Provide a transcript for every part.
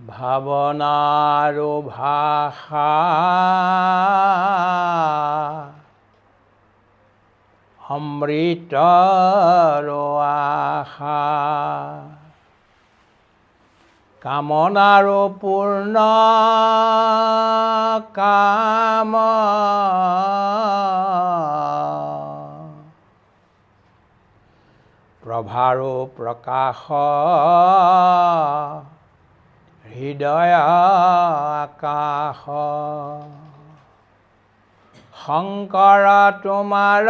ভাৱনাৰো ভাষা অমৃতৰো আশা কামনাৰো পূৰ্ণ কাম প্ৰভাৰো প্ৰকাশ হৃদয় আকাশ শংকৰ তোমাৰ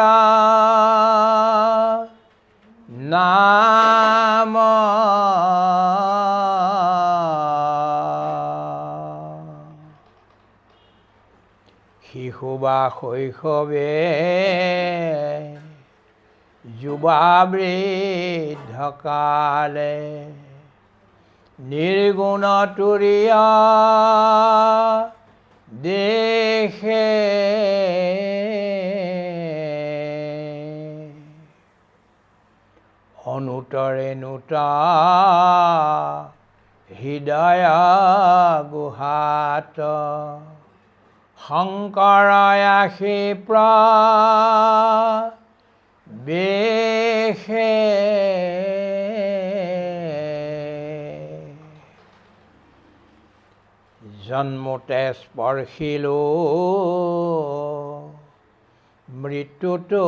নাম শিশু বা শৈশৱে যুৱা বৃদ্ধকালে নিৰ্গুণ তুৰীয় দেশে অনুতৰে নুত হৃদয় গুহাত শংকৰয়াসী বেশে জন্মতে স্পৰ্শিলো মৃত্যুটো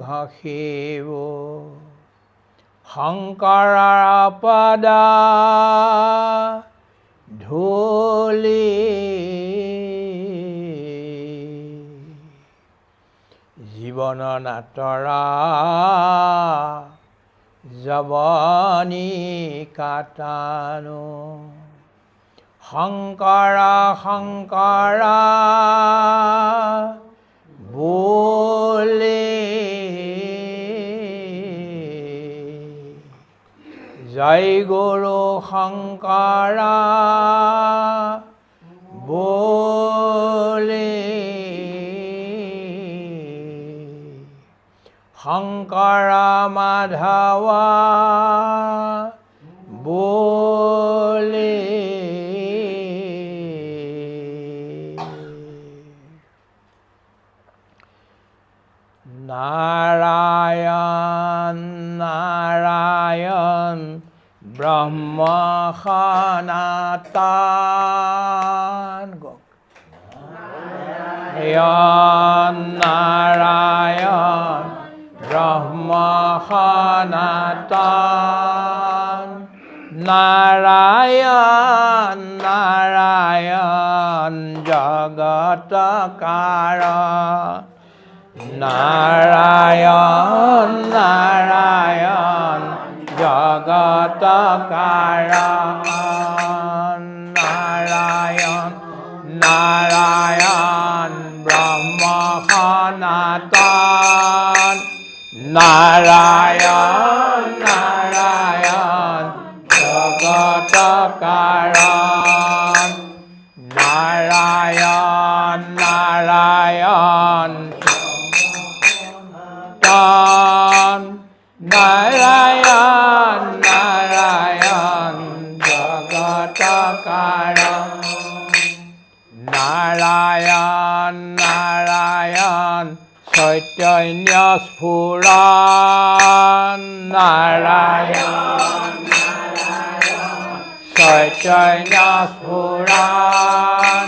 ঘষিব শংকৰৰ পদ ধূলি জীৱন নাটৰা যৱনী কাটানো শংকৰ শংকৰ বুলি জয় গুৰু শংকৰ বুলি শংকৰ মাধৱ বুলি নাৰায়ণ নাৰায়ণ ব্ৰহ্ম সনাতন নাৰায়ণ ব্ৰহ্ম সনাতন নাৰায়ণ নাৰায়ণ জগত কাৰণ নাৰায়ণ নাৰায়ণ জগত কাৰণ নাৰায়ণ নাৰায়ণ ব্ৰহ্ম সনাতন নাৰায়ণ নাৰায়ণ জগত কাৰণ নাৰায়ণ নাৰায়ণ নাৰায়ণ নাৰায়ণ জগত কাৰণ নাৰায়ণ নাৰায়ণ চৈতন্য স্ফুৰণ নাৰায়ণ চৈতন্য স্ফুৰণ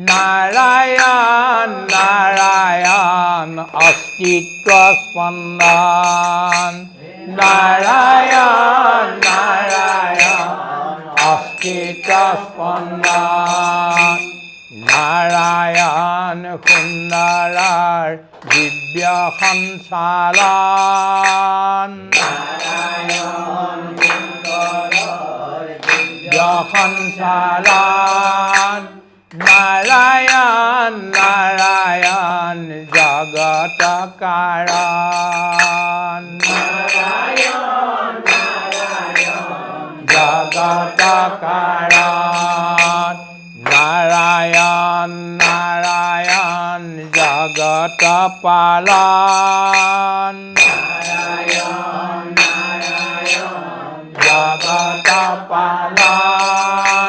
নাৰায়ণ নাৰায়ণ অস্তিত্ব স্পন্দন নাৰায়ণ নাৰায়ণ অস্তিত্ব স্পন্দন নাৰায়ণ সুন্দৰৰ দিব্য সঞ্চালন নাৰায়ণ সুন্দৰৰ দিব্য সঞ্চালন নাৰায়ণ নাৰায়ণ জগত কাৰণ নাৰায়ণ নাৰায়ণ জগত কাৰণ নাৰায়ণ নাৰায়ণ জগত পালন নাৰায়ণ নাৰায়ণ জগত পালন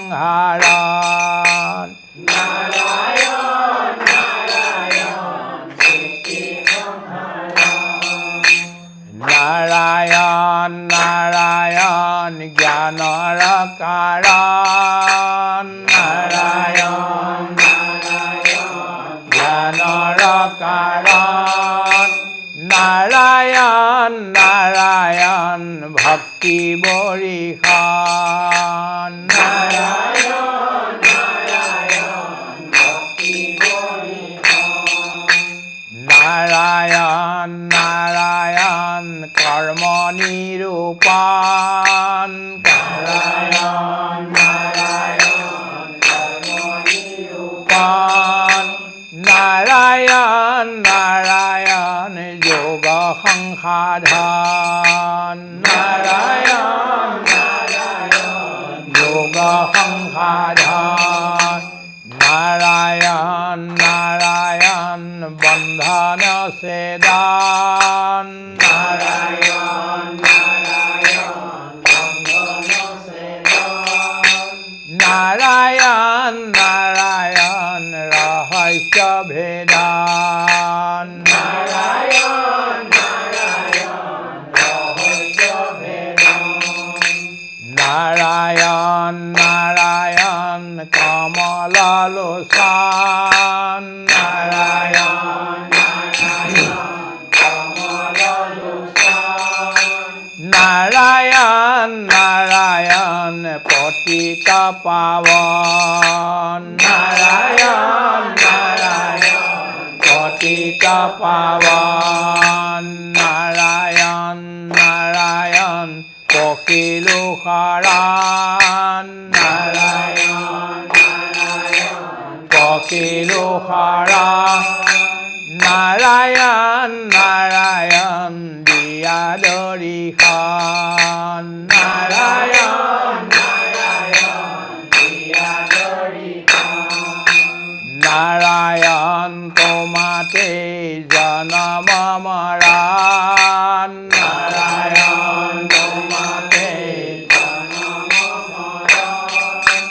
সংহারণ নারায়ণ নারায়ণ সৃষ্টি সংহারণ নারায়ণ নারায়ণ জ্ঞানর কারণ নারায়ণ নারায়ণ জ্ঞানর কারণ নারায়ণ নারায়ণ ভক্তি বরিখন নারায়ণ নারায়ণ ভক্তি বরিখন নারায়ণ নারায়ণ কর্ম নিরূপণ নারায়ণ নারায়ণ কর্ম নিরূপণ নারায়ণ নারায়ণ যোগ সংসাধন নারায়ণ নারায়ণ যোগ সংসাধন নারায়ণ নারায়ণ বন্ধন ছেদন নারায়ণ নারায়ণ বন্ধন ছেদন নারায়ণ নারায়ণ রহস্য ভেদন নারায়ণ নারায়ণ রহস্য ভেদন নারায়ণ নারায়ণ কমল লোচন নারায়ণ নারায়ণ কমল লোচন নারায়ণ নারায়ণ পতিত পাবন নারায়ণ নারায়ণ পতিত পাবন নারায়ণ নারায়ণ পখিলু শৰণ নাৰায়ণ নাৰায়ণ পখিলু শৰণ নাৰায়ণ নাৰায়ণ দিয়া দৰিখন নাৰায়ণ নাৰায়ণ দিয়া দৰিখন নাৰায়ণ তোমাতে জনম মৰণ নাৰায়ণ তোমাতে জনম মৰণ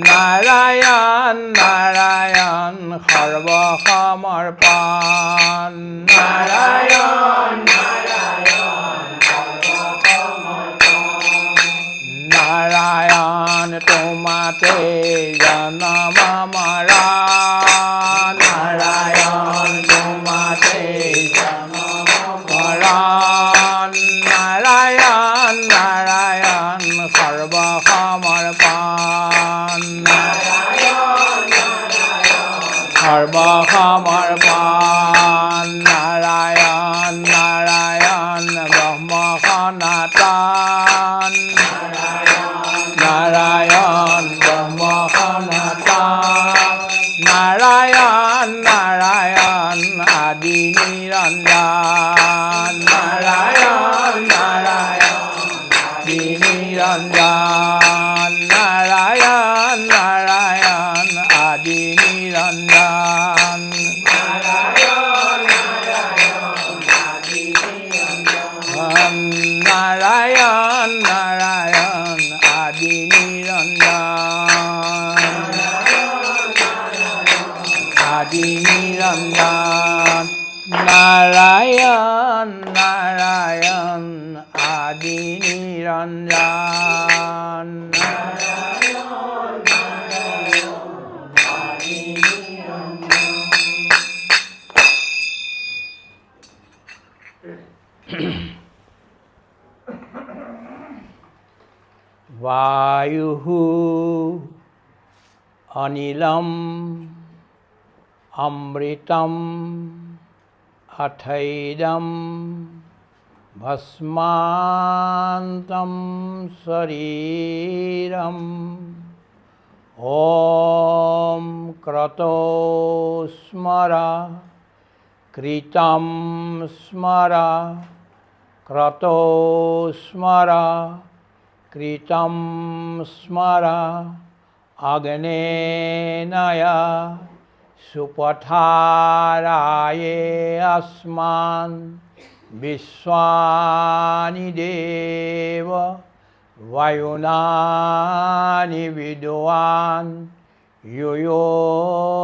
নাৰায়ণ নাৰায়ণ সৰ্বসমৰ্পণ নাৰায়ণ নাৰায়ণ সৰ্বসমৰ্পণ নাৰায়ণ তোমাতে জনম মৰণ নাৰায়ণ তোমাতে জনম মৰণ নাৰায়ণ নাৰায়ণ সৰ্বসমৰ্পণ নাৰায়ণ নাৰায়ণ সৰ্বসমৰ্পণ নাৰায়ণ নাৰায়ণ ব্ৰহ্ম সনাতন নাৰায়ণ ব্ৰহ্ম সনাতন নাৰায়ণ নাৰায়ণ আদি নিৰঞ্জন নাৰায়ণ নাৰায়ণ আদি নিৰঞ্জন নাৰায়ণ নাৰায়ণ আদি নিৰঞ্জন নাৰায়ণ নাৰায়ণ আদি নিৰঞ্জন নাৰায়ণ নাৰায়ণ আদি নিৰঞ্জন আদি নিৰঞ্জন নাৰায়ণ নাৰায়ণ আদি নিৰঞ্জন वायुः अनिलम् अमृतम् अथैदं भस्मान्तं शरीरम् ॐ क्रतो स्मर कृतं स्मर क्रतो स्मर कृतं स्मर अग्नेनय सुपथाराये अस्मान् विश्वानि देव vayunani vidwan yuyodhi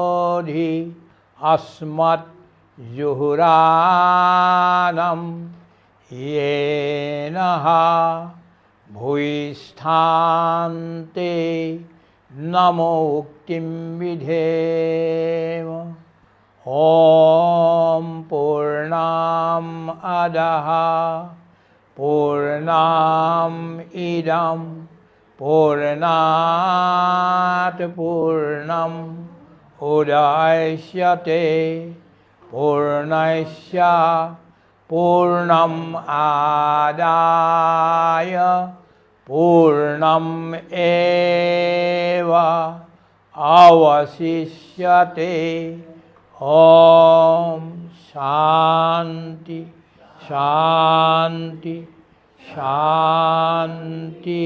asmat juhuranam yenaha bhuisthante namoktim vidhema. Om Purnam Adaha Purnam Idam Purnat Purnam Udaysyate Purnasya Purnam Adaya Purnam Eva Avasishyate. Om Shanti Shanti Shanti.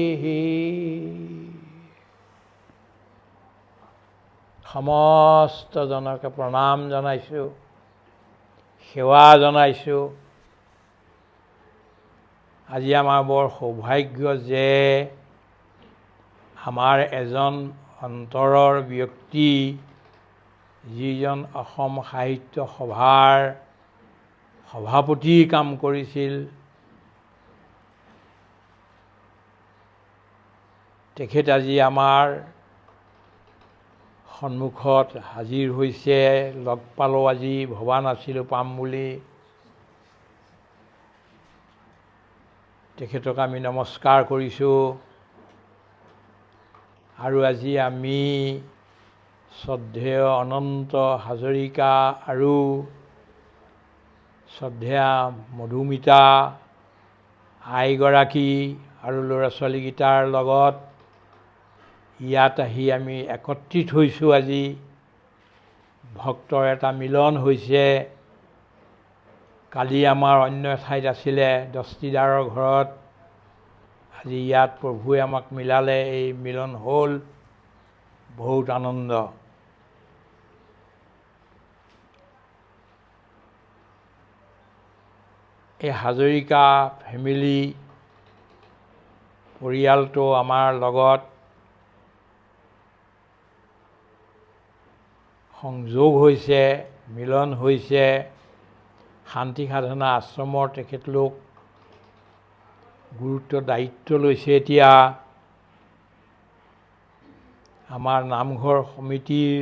সমস্ত জনকে প্ৰণাম জনাইছোঁ, সেৱা জনাইছোঁ। আজি আমাৰ বৰ সৌভাগ্য যে আমাৰ এজন অন্তৰৰ ব্যক্তি, যিজন অসম সাহিত্য সভাৰ সভাপতি কাম কৰিছিল, তেখেত আজি আমাৰ সন্মুখত হাজিৰ হৈছে। লগ পালোঁ, আজি ভবা নাছিলোঁ পাম বুলি। তেখেতক আমি নমস্কাৰ কৰিছোঁ। আৰু আজি আমি শ্ৰদ্ধেয় অনন্ত হাজৰিকা আৰু শ্ৰদ্ধেয়া মধুমিতা আইগৰাকী আৰু ল'ৰা ছোৱালীকেইটাৰ লগত ইয়াত আহি আমি একত্ৰিত হৈছোঁ। আজি ভক্তৰ এটা মিলন হৈছে। কালি আমাৰ অন্য ঠাইত আছিলে দস্তিদাৰৰ ঘৰত, আজি ইয়াত প্ৰভুৱে আমাক মিলালে, এই মিলন হ'ল। বহুত আনন্দ। এই হাজৰিকা ফেমিলি পৰিয়ালটো আমাৰ লগত সংযোগ হৈছে, মিলন হৈছে। শান্তি সাধনা আশ্ৰমৰ তেখেতলোক গুৰুত্ব দায়িত্ব লৈছে। এতিয়া আমাৰ নামঘৰ সমিতিৰ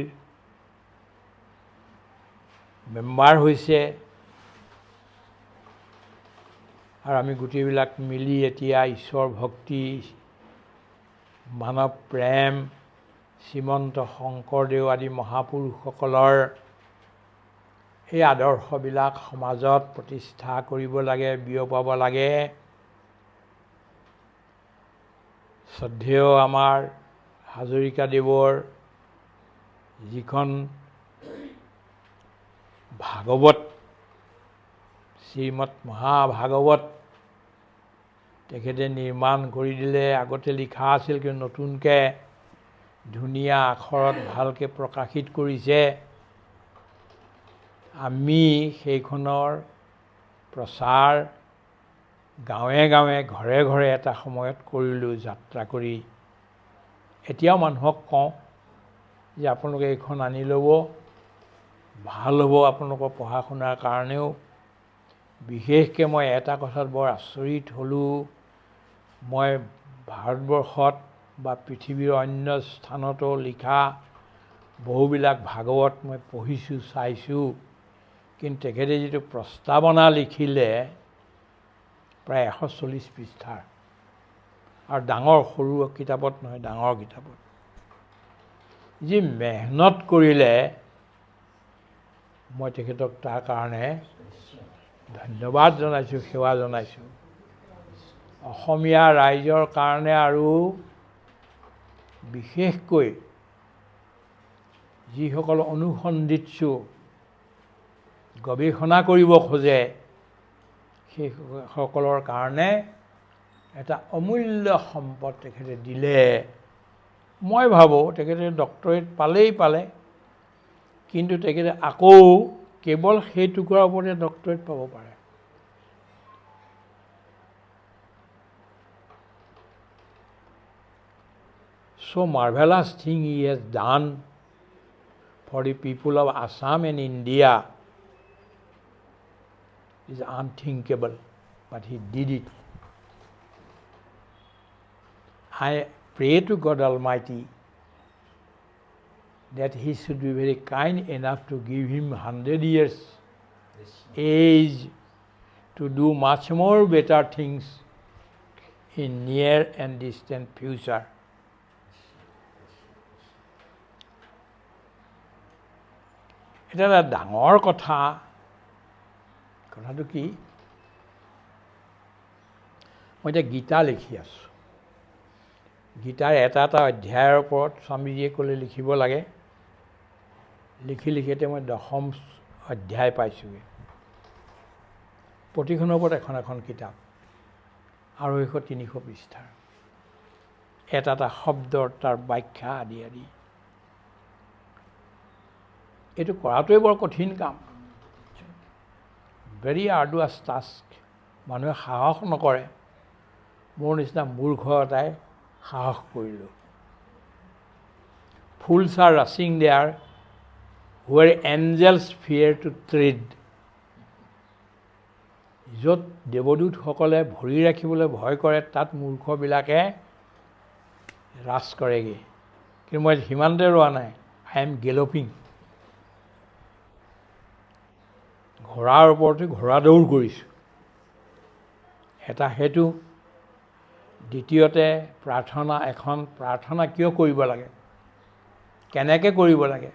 মেম্বাৰ হৈছে, আৰু আমি গোটেইবিলাক মিলি এতিয়া ঈশ্বৰ ভক্তি, মানৱ প্ৰেম, শ্ৰীমন্ত শংকৰদেৱ আদি মহাপুৰুষসকলৰ এই আদৰ্শবিলাক সমাজত প্ৰতিষ্ঠা কৰিব লাগে, বিয়পাব লাগে। শ্ৰদ্ধেয় আমাৰ হাজৰিকাদেৱৰ যিখন ভাগৱত, শ্ৰীমৎ মহাভাগৱত তেখেতে নিৰ্মাণ কৰি দিলে। আগতে লিখা আছিল, কিন্তু নতুনকৈ ধুনীয়া আখৰত ভালকৈ প্ৰকাশিত কৰিছে। আমি সেইখনৰ প্ৰচাৰ গাঁৱে গাঁৱে ঘৰে ঘৰে এটা সময়ত কৰিলোঁ যাত্ৰা কৰি। এতিয়াও মানুহক কওঁ যে আপোনালোকে এইখন আনি ল'ব, ভাল হ'ব আপোনালোকৰ পঢ়া শুনাৰ কাৰণেও। বিশেষকৈ মই এটা কথাত বৰ আচৰিত হ'লোঁ। মই ভাৰতবৰ্ষত বা পৃথিৱীৰ অন্য স্থানতো লিখা বহুবিলাক ভাগৱত মই পঢ়িছোঁ, চাইছোঁ, কিন্তু তেখেতে যিটো প্ৰস্তাৱনা লিখিলে প্ৰায় 140 পৃষ্ঠাৰ, আৰু ডাঙৰ সৰু কিতাপত নহয়, ডাঙৰ কিতাপত। যি মেহনত কৰিলে, মই তেখেতক তাৰ কাৰণে ধন্যবাদ জনাইছোঁ, সেৱা জনাইছোঁ। অসমীয়া ৰাইজৰ কাৰণে আৰু বিশেষকৈ যিসকল অনুসন্ধিৎসু, গৱেষণা কৰিব খোজে, সেইসকলৰ কাৰণে এটা অমূল্য সম্পদ তেখেতে দিলে। মই ভাবোঁ তেখেতে ডক্টৰেট পালেই পালে, কিন্তু তেখেতে আকৌ কেৱল সেই টুকুৰাৰ ওপৰতে ডক্টৰেট পাব পাৰে। so marvelous thing he has done for the people of Assam and India is unthinkable, but he did it. I pray to God Almighty that he should be very kind enough to give him 100 years age to do much more better things in near and distant future. এটা এটা ডাঙৰ কথা। কথাটো কি, মই এতিয়া গীতা লিখি আছোঁ। গীতাৰ এটা এটা অধ্যায়ৰ ওপৰত স্বামীজীয়ে ক'লে লিখিব লাগে। লিখি লিখি এতিয়া মই 10ম অধ্যায় পাইছোঁগৈ। প্ৰতিখনৰ ওপৰত এখন এখন কিতাপ, 250-300 পৃষ্ঠাৰ, এটা এটা শব্দৰ তাৰ ব্যাখ্যা আদি আদি। এইটো কৰাটোৱে বৰ কঠিন কাম, ভেৰি আৰ্ডুৱাছ টাস্ক। মানুহে সাহস নকৰে। মোৰ নিচিনা মূৰ্খ এটাই সাহস কৰিলোঁ। Fools are rushing there where angels fear to tread. য'ত দেৱদূতসকলে ভৰি ৰাখিবলৈ ভয় কৰে, তাত মূৰ্খবিলাকে ৰাজ কৰেগৈ। কিন্তু মই সিমানতে ৰোৱা নাই, আই এম গেলপিং। ঘোঁৰাৰ ওপৰতে ঘোঁৰা দৌৰ কৰিছোঁ। এটা সেইটো। দ্বিতীয়তে প্ৰাৰ্থনা কিয় কৰিব লাগে, কেনেকৈ কৰিব লাগে,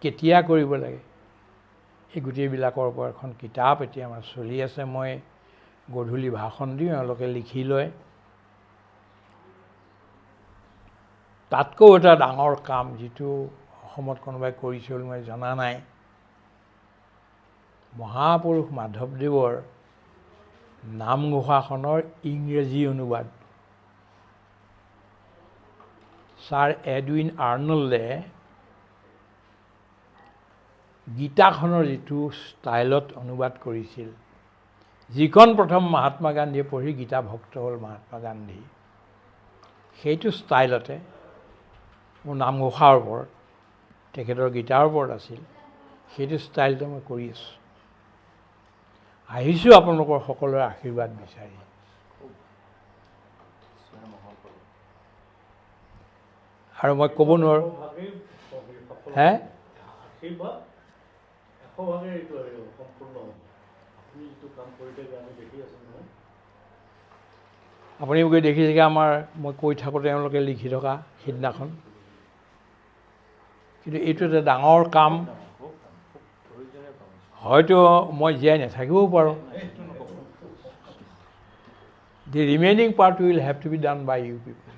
কেতিয়া কৰিব লাগে, এই গোটেইবিলাকৰ ওপৰত এখন কিতাপ এতিয়া আমাৰ চলি আছে। মই গধূলি ভাষণ দিওঁ, এওঁলোকে লিখি লয়। তাতকৈও এটা ডাঙৰ কাম, যিটো অসমত কোনোবাই কৰিছে বুলি মই জনা নাই, মহাপুৰুষ মাধৱদেৱৰ নামঘোষাখনৰ ইংৰাজী অনুবাদ। ছাৰ এডউইন আৰ্নল্ডে গীতাখনৰ যিটো ষ্টাইলত অনুবাদ কৰিছিল, যিখন প্ৰথম মহাত্মা গান্ধীয়ে পঢ়ি গীতা ভক্ত হ'ল মহাত্মা গান্ধী, সেইটো ষ্টাইলতে মোৰ নামঘোষাৰ ওপৰত, তেখেতৰ গীতাৰ ওপৰত আছিল, সেইটো ষ্টাইলতে মই কৰি আছোঁ। আহিছোঁ আপোনালোকৰ সকলোৰে আশীৰ্বাদ বিচাৰি। আৰু মই ক'ব নোৱাৰোঁ হে আপুনি গৈ দেখিছেগৈ আমাৰ মই কৈ থাকোঁতে তেওঁলোকে লিখি থকা সিদিনাখন। কিন্তু এইটো এটা ডাঙৰ কাম। হয়তো মই জীয়াই নাথাকিবও পাৰোঁ। The remaining part will have to be done by you people.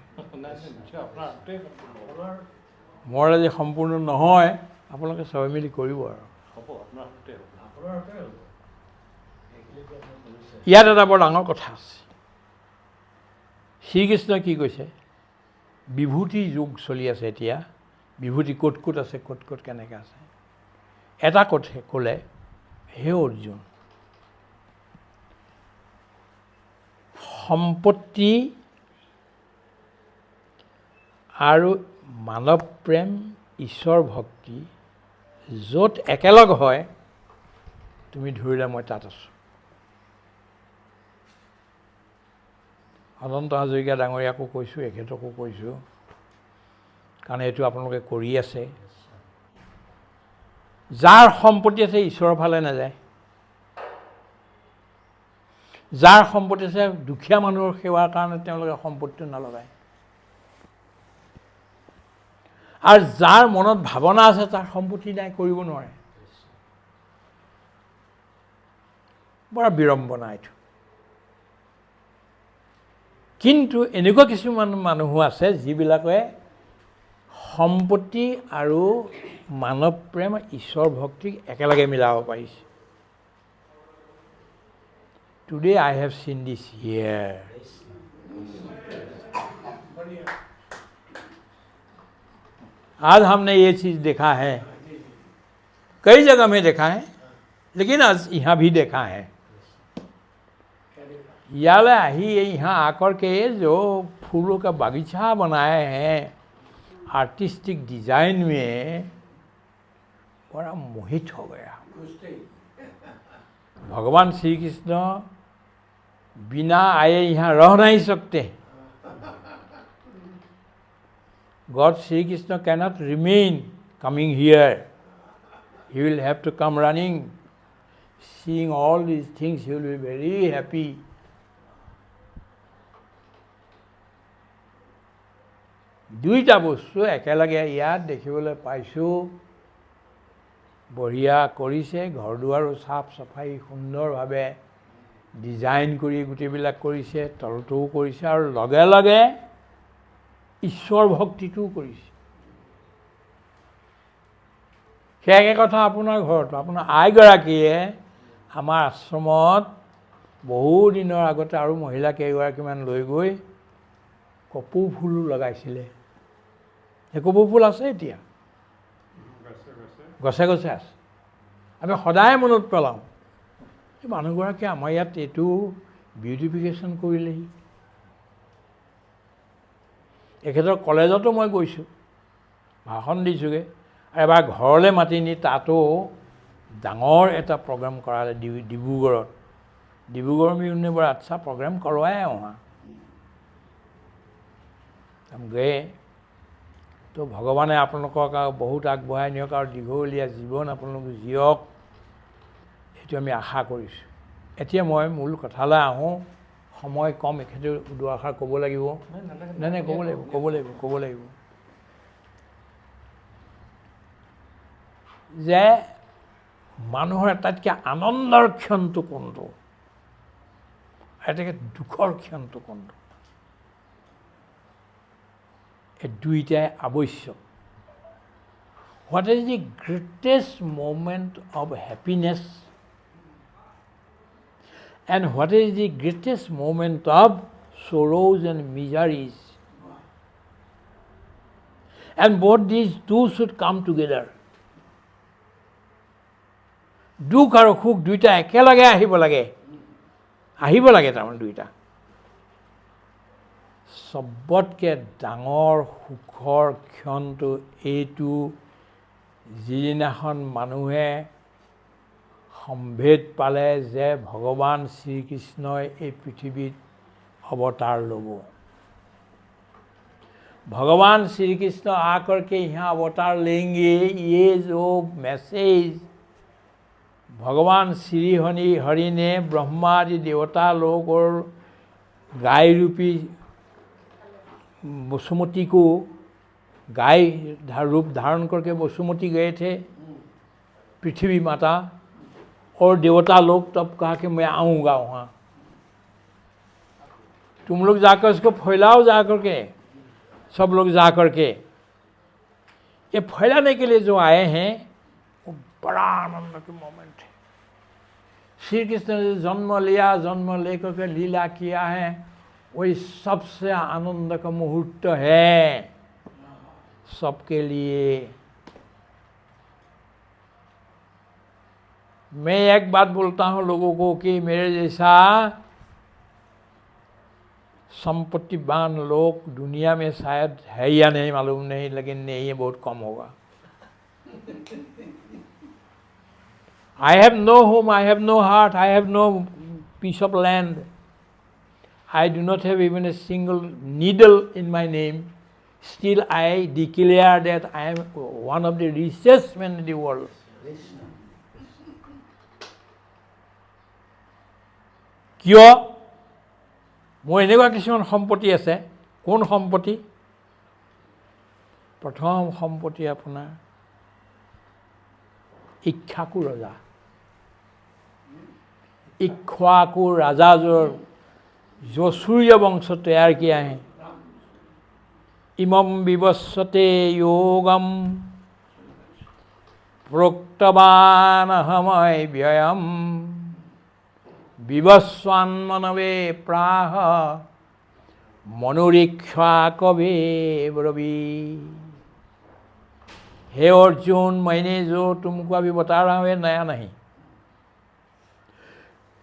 মোৰ আজি সম্পূৰ্ণ নহয়, আপোনালোকে চবে মিলি কৰিব। আৰু ইয়াত এটা বৰ ডাঙৰ কথা আছে। শ্ৰীকৃষ্ণই কি কৈছে, বিভূতি যুগ চলি আছে এতিয়া। বিভূতি ক'ত ক'ত আছে, ক'ত ক'ত কেনেকৈ আছে। এটা কথা ক'লে, হে অৰ্জুন, সম্পত্তি আৰু মানৱ প্ৰেম, ঈশ্বৰ ভক্তি য'ত একেলগ হয়, তুমি ধৰিলে মই তাত আছোঁ। অনন্ত হাজৰিকা ডাঙৰীয়াকো কৈছোঁ, এখেতকো কৈছোঁ, কাৰণ এইটো আপোনালোকে কৰি আছে। যাৰ সম্পত্তি আছে ঈশ্বৰৰ ফালে নাযায়, যাৰ সম্পত্তি আছে দুখীয়া মানুহৰ সেৱাৰ কাৰণে তেওঁলোকে সম্পত্তিটো নলগায়, আৰু যাৰ মনত ভাৱনা আছে তাৰ সম্পত্তি নাই, কৰিব নোৱাৰে। বৰ বিড়ম্বনা এইটো। কিন্তু এনেকুৱা কিছুমান মানুহো আছে যিবিলাকে সম্পত্তি আৰু মানৱ প্ৰেম, ঈশ্বৰ ভক্তিক একেলগে মিলাব পাৰিছে। টুডে আই হেভ চিন দিছ হিয়াৰ। आज हमने ये चीज़ देखा है, कई जगह में देखा है, लेकिन आज यहाँ भी देखा है। याले ही यहाँ आकर के जो फूलों का बगीचा बनाए हैं, आर्टिस्टिक डिजाइन में बड़ा मोहित हो गया। भगवान श्री कृष्ण बिना आए यहाँ रह नहीं सकते। God Sri Krishna cannot remain coming here. He will have to come running. Seeing all these things, he will be very happy. দুইটা বস্তু একেলগে ইয়াত দেখিবলৈ পাইছোঁ। বঢ়িয়া কৰিছে, ঘৰ দুৱাৰো চাফ চাফাই সুন্দৰভাৱে ডিজাইন কৰি গোটেইবিলাক কৰিছে, তলটোও কৰিছে আৰু লগে লগে ঈশ্বৰ ভক্তিটোও কৰিছে। সেই একে কথা আপোনাৰ ঘৰত। আপোনাৰ আইগৰাকীয়ে আমাৰ আশ্ৰমত বহু দিনৰ আগতে আৰু মহিলা কেইগৰাকীমান লৈ গৈ কপৌ ফুলো লগাইছিলে। সেই কপৌ ফুল আছে এতিয়া, গছে গছে আছে। আমি সদায় মনত পেলাওঁ, এই মানুহগৰাকীয়ে আমাৰ ইয়াত এইটো বিউটিফিকেশ্যন কৰিলেহি। এখেতৰ কলেজতো মই গৈছোঁ, ভাষণ দিছোঁগৈ। এবাৰ ঘৰলৈ মাতি নি তাতো ডাঙৰ এটা প্ৰগ্ৰাম কৰালে ডিব্ৰুগড়ত। ডিব্ৰুগড় में उन्होंने बड़ा अच्छा प्रोग्राम करवाया वहाँ। हम गए तो भगवाने আপোনালোকক বহুত আগবঢ়াই নিয়ক আৰু দীঘলীয়া জীৱন আপোনালোক জীয়ক, এইটো আমি আশা কৰিছোঁ। এতিয়া মই মূল কথালৈ আহোঁ, সময় কম, এখেতে দুআষাৰ ক'ব লাগিব। নাই ক'ব লাগিব যে মানুহৰ আটাইতকৈ আনন্দৰ ক্ষণটো কোনটো, আটাইতকৈ দুখৰ ক্ষণটো কোনটো? এই দুইটাই আৱশ্যক। What is the greatest moment of happiness and what is the greatest moment of sorrows and miseries, and both these two should come together. দুখ আৰু সুখ দুইটা একেলগে আহিব লাগে তাৰমানে দুইটা। চবতকৈ ডাঙৰ সুখৰ ক্ষণটো এইটো, যিদিনাখন মানুহে সম্ভেদ পালে যে ভগৱান শ্ৰীকৃষ্ণই এই পৃথিৱীত অৱতাৰ ল'ব। भगवान श्री कृष्ण आकर के यहाँ अवतार लेंगे, ये जो मैसेज भगवान श्री हरि ने ब्रह्मादि देवता लोग और गाय रूपी वसुमती को, गाय रूप धारण करके वसुमती गए थे पृथ्वी माता, और देवता लोग तब कहा कि मैं आऊँगा वहाँ, तुम लोग जाकर उसको फैलाओ, जाकर के सब लोग जा करके। ये फैलाने के लिए जो आए हैं वो बड़ा आनंद के मोमेंट है। श्री कृष्ण ने जन्म लिया, जन्म लेकर के लीला किया है, वही सबसे आनंद का मुहूर्त है सबके लिए। मैं एक बात बोलता हूँ लोगों को कि मेरे जैसा संपत्तिवान लोग दुनिया में शायद है या नहीं मालूम नहीं, लेकिन नहीं है, बहुत कम होगा। I have no home, I have no heart, I have no piece of land. I do not have even a single needle in my name. Still I declare that I am one of the richest men in the world. কিয়? মোৰ এনেকুৱা কিছুমান সম্পত্তি আছে। কোন সম্পত্তি? প্ৰথম সম্পত্তি আপোনাৰ ইক্ষ্বাকু ৰজা। इक्ष्वाकु राजा जो सूर्य वंश तैयार किया है। इमं विवस्वते योगम प्रोक्तवान हमय व्ययम विवस्वान्मनवे प्राह मनुरीक्ष्वाकवे ब्रवी। हे अर्जुन, मैंने जो तुमको अभी बता रहा हूँ ये नया नहीं।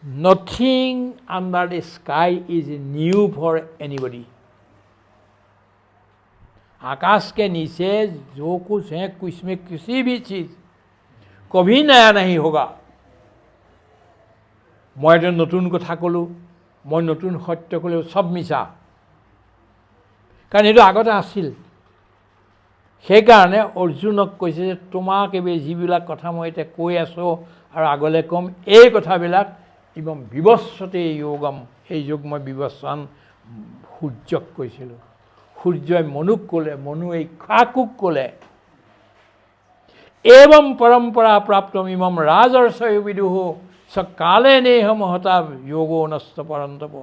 Nothing under the sky is new for anybody. आकाश के नीचे जो कुछ है उसमें किसी भी चीज कभी नया नहीं होगा। मैं जो नतुन कथा कलो, मैं नतुन सत्य कलो, सब मिছা। कारण ये आगते आसिल। সেইকাৰণে অৰ্জুনক কৈছে যে তোমাক এই যিবিলাক কথা মই এতিয়া কৈ আছোঁ আৰু আগলৈ কম, এই কথাবিলাক ইমান বিৱস্বতে যোগম, এই যোগ মই বিৱস্বান সূৰ্যক কৈছিলোঁ। সূৰ্যই মনুক ক'লে, মনুৱে ইক্ষ্বাকুক ক'লে। एवं परंपरा प्राप्त इमं राजर्षय विदुः स काले नेह महता योगो नष्ट परंतप।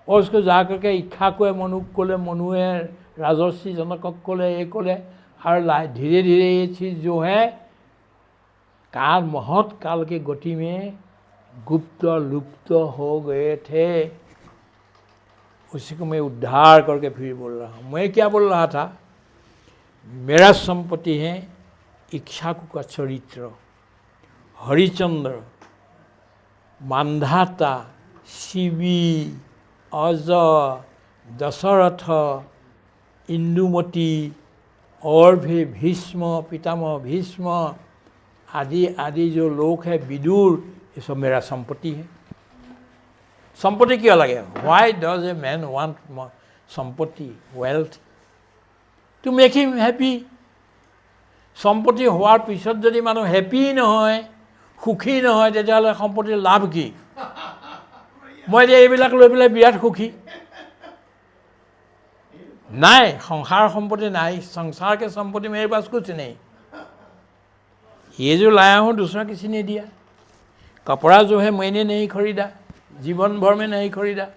और उसको जाकर के इक्ष्वाकुए मनुक कोले, मनुए राजर्षि जनक कोले, ये कोले, और धीरे धीरे ये चीज़ जो है काल महत काल के गति में गुप्त लुप्त हो गए थे। उसी को मैं उद्धार करके फिर बोल रहा हूँ। मैं क्या बोल रहा था, मेरा संपत्ति है इक्ष्वाकु का चरित्र, हरिचंद्र, मांधाता, शिवी, अज, दशरथ, इंदुमती और भी भीष्म, पितामह भीष्म आदि आदि जो लोग हैं, विदुर, ये सब मेरा संपत्ति है। संपत्ति क्यों लगे? Why does a man want संपत्ति, wealth? To make him happy. সম্পত্তি হোৱাৰ পিছত যদি মানুহ হেপি নহয়, সুখী নহয়, তেতিয়াহ'লে সম্পত্তিৰ লাভ কি? মই এতিয়া এইবিলাক লৈ পেলাই বিৰাট সুখী নাই, সংসাৰ সম্পত্তি নাই, संसार के संपत्ति मेरे पास कुछ नहीं। ये जो लाया हूँ दूसरा किसी ने दिया, कपड़ा जो है मैंने नहीं खरीदा, जीवन भर में नहीं खरीदा,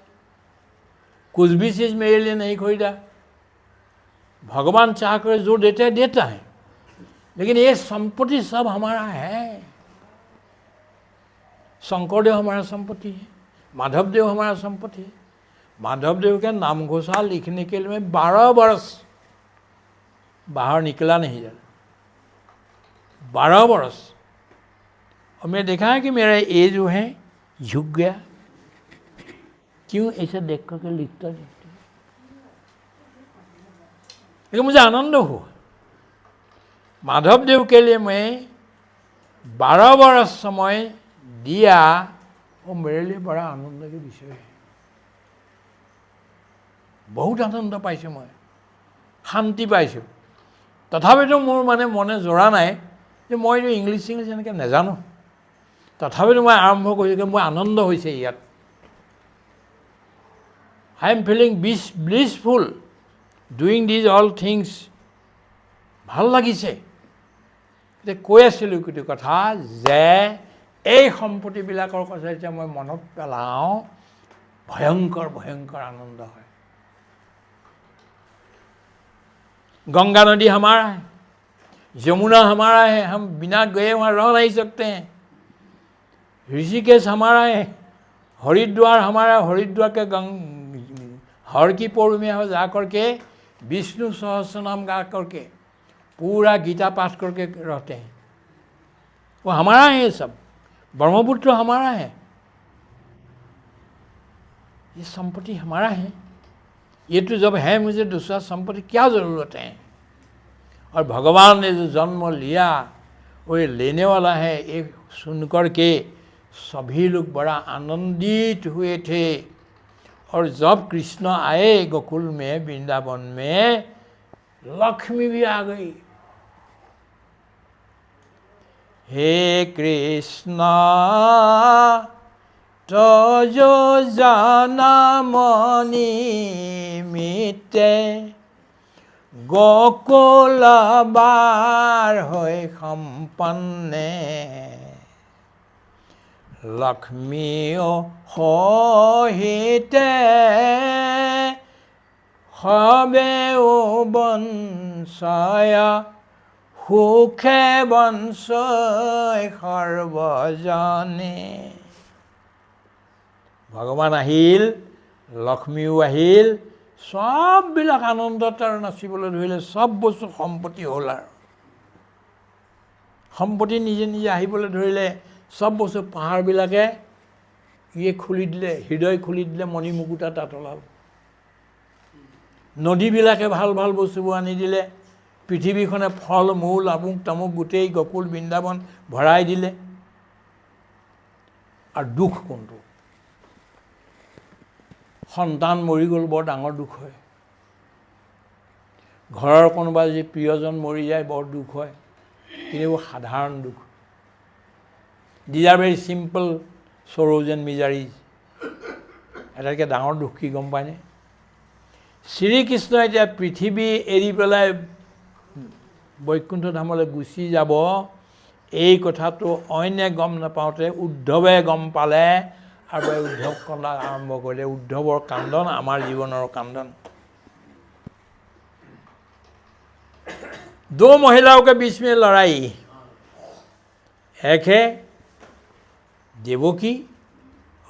कुछ भी चीज़ मेरे लिए नहीं खरीदा। भगवान चाह कर जो देते हैं देता है, लेकिन ये संपत्ति सब हमारा है। शंकरदेव हमारा संपत्ति है, माधवदेव हमारा संपत्ति है। माधवदेव के नाम घोषा लिखने के लिए मैं 12 वर्ष बाहर निकला नहीं जा, 12 वर्ष। और मैं देखा है कि मेरा ये जो है झुक गया। क्यों? ऐसे देख करके लिखता लिखते, लेकिन मुझे आनंद हुआ। माधवदेव के लिए मैं 12 वर्ष समय दिया, वो मेरे लिए बड़ा आनंद के विषय है। बहुत आनंद पाइছোঁ, मैं शांति पाइছোঁ। तथापिতো মোৰ মানে মনে জৰা নাই যে মই ইংলিছ ইংলিছ এনেকৈ নাজানো। তথাপিতো মই আৰম্ভ কৰিছোঁ, মোৰ আনন্দ হৈছে ইয়াত। I am feeling blissful doing these all things। ভাল লাগিছে। কৈ আছিলোঁ কিছু কথা যে এই সম্পত্তিবিলাকৰ কথা যেতিয়া মই মনত পেলাওঁ, ভয়ংকৰ ভয়ংকৰ আনন্দ হয়। गंगा नदी हमारा है, यमुना हमारा है, हम बिना गए वहाँ रह नहीं सकते हैं। ऋषिकेश हमारा है, हरिद्वार हमारा, हरिद्वार के हर की पौड़ में हो जा करके विष्णु सहस्र नाम गा करके पूरा गीता पाठ करके रहते हैं। वो हमारा है, ये सब ब्रह्मपुत्र हमारा है, ये संपत्ति हमारा है। ये तो जब है, मुझे दूसरा संपत्ति क्या ज़रूरत है? और भगवान ने जो जन्म लिया वो ये लेने वाला है, ये सुन कर के सभी लोग बड़ा आनंदित हुए थे। और जब कृष्ण आए गोकुल में, वृंदावन में, लक्ष्मी भी आ गई। हे कृष्ण तो जो जाना मनी मिते गोकुल बार होय सम्पन्ने लक्ष्मीओ सहिते हबेओ बंशय सुखे बंशय सर्वजने। भगवान আহিল, लक्ष्मीও আহিল, सबবিলাক आनंदत আৰু নাচিবলৈ ধৰিলে। सब বস্তু সম্পত্তি হ'ল আৰু সম্পত্তি নিজে নিজে আহিবলৈ ধৰিলে। सब বস্তু পাহাৰবিলাকে ইয়ে খুলি দিলে, হৃদয় খুলি দিলে, মণি মুকুতা তাত ওলাল। নদীবিলাকে ভাল ভাল বস্তুবোৰ আনি দিলে, পৃথিৱীখনে ফল মূল আমুক তামুক গোটেই গকুল বৃন্দাবন ভৰাই দিলে। আৰু দুখ কোনটো? সন্তান মৰি গ'ল, বৰ ডাঙৰ দুখ হয়। ঘৰৰ কোনোবা যদি প্ৰিয়জন মৰি যায় বৰ দুখ হয়, কিন্তু এইবোৰ সাধাৰণ দুখ। These are very simple sorrows and miseries. এটাতকৈ ডাঙৰ দুখ কি গম পায়নে? শ্ৰীকৃষ্ণ এতিয়া পৃথিৱী এৰি পেলাই বৈকুণ্ঠ ধামলৈ গুচি যাব, এই কথাটো অন্যে গম নাপাওঁতে উদ্ধৱে গম পালে, আৰু উদ্ধৱ কন্দা আৰম্ভ কৰিলে। উদ্ধৱৰ কান্দন আমাৰ জীৱনৰ কান্দন। दो महिलाओं के बीच में लड़ाई, एक है देवकी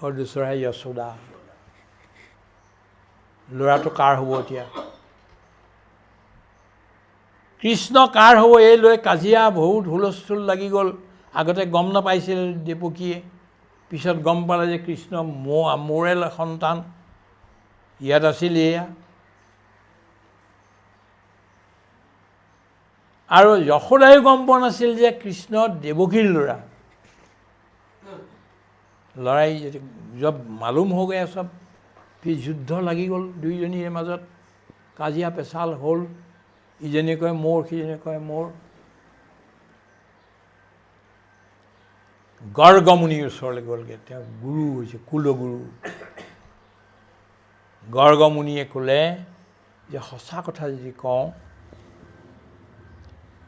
और दूसरा है यशोदा। ল'ৰাটো কাৰ হ'ব এতিয়া? কৃষ্ণ কাৰ হ'ব? এই লৈ কাজিয়া বহুত হুলস্থুল লাগি গ'ল। আগতে গম নাপাইছিল দেৱকীয়ে, পিছত গম পালে যে কৃষ্ণ মোৰে সন্তান, ইয়াত আছিল এয়া। আৰু যশোদায়ো গম পোৱা নাছিল যে কৃষ্ণ দেৱকীৰ ল'ৰা। লৰাই জব মালুম হৈ গৈ চব, যুদ্ধ লাগি গ'ল দুইজনীৰ মাজত, কাজিয়া পেচাল হ'ল, ইজনীয়ে কয় মোৰ, সিজনীয়ে কয় মোৰ। গৰ্গমুনিৰ ওচৰলৈ গ'লগৈ, তেওঁ গুৰু হৈছে, কুলগুৰু। গৰ্গমুনিয়ে ক'লে যে সঁচা কথা যদি কওঁ,